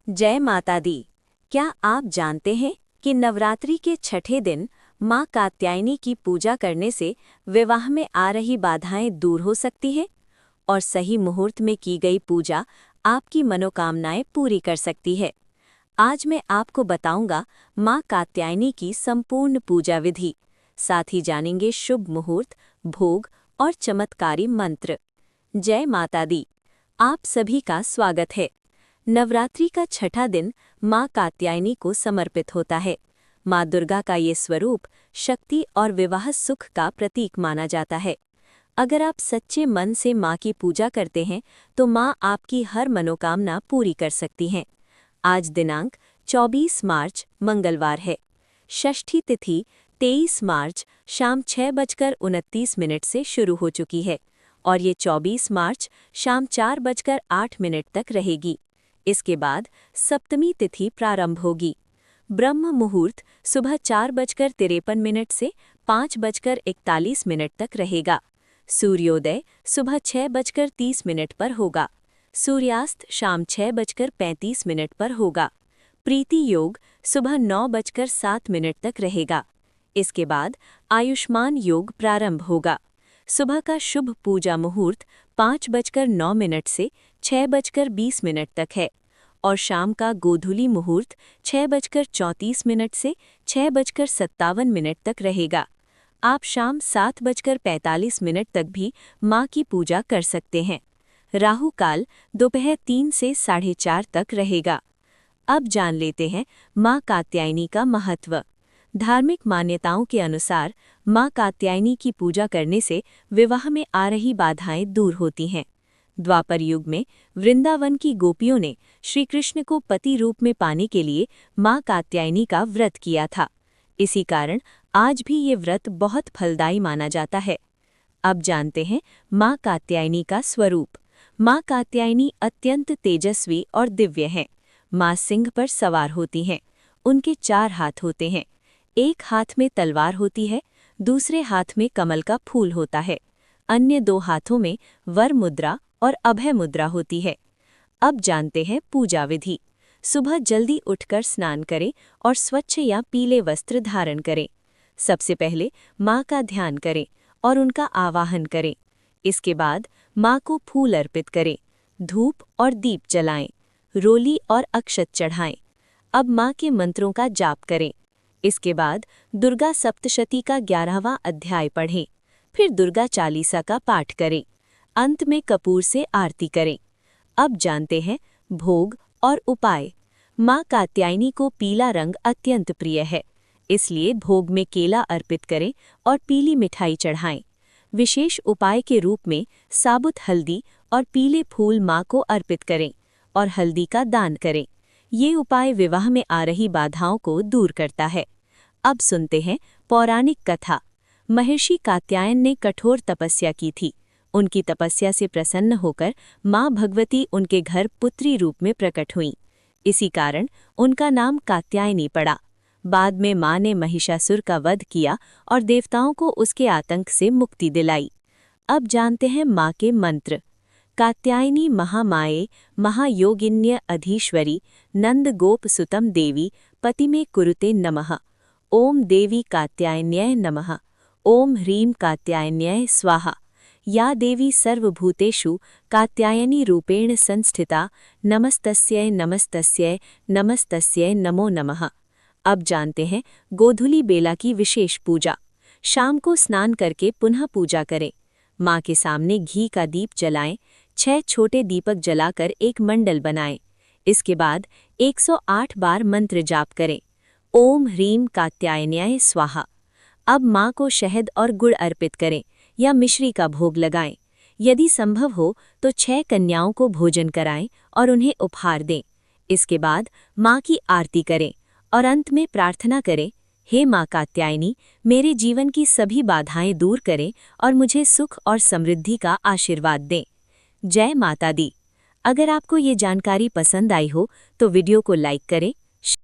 जय माता दी। क्या आप जानते हैं कि नवरात्रि के छठे दिन माँ कात्यायनी की पूजा करने से विवाह में आ रही बाधाएं दूर हो सकती हैं और सही मुहूर्त में की गई पूजा आपकी मनोकामनाएं पूरी कर सकती है। आज मैं आपको बताऊंगा माँ कात्यायनी की संपूर्ण पूजा विधि, साथ ही जानेंगे शुभ मुहूर्त, भोग और चमत्कारी मंत्र। जय माता दी। आप सभी का स्वागत है। नवरात्रि का छठा दिन माँ कात्यायनी को समर्पित होता है। माँ दुर्गा का ये स्वरूप शक्ति और विवाह सुख का प्रतीक माना जाता है। अगर आप सच्चे मन से माँ की पूजा करते हैं तो माँ आपकी हर मनोकामना पूरी कर सकती हैं। आज दिनांक 24 मार्च मंगलवार है। षष्ठी तिथि 23 मार्च शाम 6:29 से शुरू हो चुकी है और ये 24 मार्च शाम 4:08 तक रहेगी। इसके बाद सप्तमी तिथि प्रारंभ होगी। ब्रह्म मुहूर्त सुबह 4:53 से 5:41 तक रहेगा। सूर्योदय सुबह 6:30 पर होगा। सूर्यास्त शाम 6:35 पर होगा। प्रीति योग सुबह 9:07 तक रहेगा। इसके बाद आयुष्मान योग प्रारंभ होगा। सुबह का शुभ पूजा मुहूर्त 5:09 से 6:20 तक है और शाम का गोधूली मुहूर्त 6:34 से 6:57 तक रहेगा। आप शाम 7:45 तक भी माँ की पूजा कर सकते हैं। राहु काल दोपहर 3 से 4:30 तक रहेगा। अब जान लेते हैं माँ कात्यायनी का महत्व। धार्मिक मान्यताओं के अनुसार माँ कात्यायनी की पूजा करने से विवाह में आ रही बाधाएं दूर होती हैं। द्वापर युग में वृंदावन की गोपियों ने श्री कृष्ण को पति रूप में पाने के लिए माँ कात्यायनी का व्रत किया था। इसी कारण आज भी ये व्रत बहुत फलदायी माना जाता है। अब जानते हैं माँ कात्यायनी का स्वरूप। माँ कात्यायनी अत्यंत तेजस्वी और दिव्य हैं। माँ सिंह पर सवार होती हैं। उनके 4 हाथ होते हैं। एक हाथ में तलवार होती है, दूसरे हाथ में कमल का फूल होता है। अन्य 2 हाथों में वर मुद्रा और अभय मुद्रा होती है। अब जानते हैं पूजा विधि। सुबह जल्दी उठकर स्नान करें और स्वच्छ या पीले वस्त्र धारण करें। सबसे पहले माँ का ध्यान करें और उनका आवाहन करें। इसके बाद माँ को फूल अर्पित करें, धूप और दीप जलाएं, रोली और अक्षत चढ़ाएं। अब माँ के मंत्रों का जाप करें। इसके बाद दुर्गा सप्तशती का 11वां अध्याय पढ़ें। फिर दुर्गा चालीसा का पाठ करें। अंत में कपूर से आरती करें। अब जानते हैं भोग और उपाय। माँ कात्यायनी को पीला रंग अत्यंत प्रिय है, इसलिए भोग में केला अर्पित करें और पीली मिठाई चढ़ाएं। विशेष उपाय के रूप में साबुत हल्दी और पीले फूल माँ को अर्पित करें और हल्दी का दान करें। ये उपाय विवाह में आ रही बाधाओं को दूर करता है। अब सुनते हैं पौराणिक कथा। महर्षि कात्यायन ने कठोर तपस्या की थी। उनकी तपस्या से प्रसन्न होकर माँ भगवती उनके घर पुत्री रूप में प्रकट हुईं। इसी कारण उनका नाम कात्यायनी पड़ा। बाद में माँ ने महिषासुर का वध किया और देवताओं को उसके आतंक से मुक्ति दिलाई। अब जानते हैं माँ के मंत्र। कात्यायनी महामाये महायोगिन्य अधीश्वरी नंद गोप सुतम देवी पति में कुरुते नमः। ओम देवी कात्यायन्यै नमः। ओम ह्रीं कात्यायन्यै स्वाहा। या देवी सर्वभूतेषु कात्यायनी रूपेण संस्थिता नमस्तस्यै नमस्तस्यै नमस्तस्यै नमो नमः। अब जानते हैं गोधूली बेला की विशेष पूजा। शाम को स्नान करके पुनः पूजा करें। माँ के सामने घी का दीप जलाएं। 6 छोटे दीपक जलाकर एक मंडल बनाएं। इसके बाद 108 बार मंत्र जाप करें। ओम ह्रीं कात्यायन्यै स्वाहा। अब माँ को शहद और गुड़ अर्पित करें या मिश्री का भोग लगाएं। यदि संभव हो तो 6 कन्याओं को भोजन कराएं और उन्हें उपहार दें। इसके बाद माँ की आरती करें और अंत में प्रार्थना करें, हे माँ कात्यायनी, मेरे जीवन की सभी बाधाएं दूर करें और मुझे सुख और समृद्धि का आशीर्वाद दें। जय माता दी। अगर आपको ये जानकारी पसंद आई हो तो वीडियो को लाइक करें,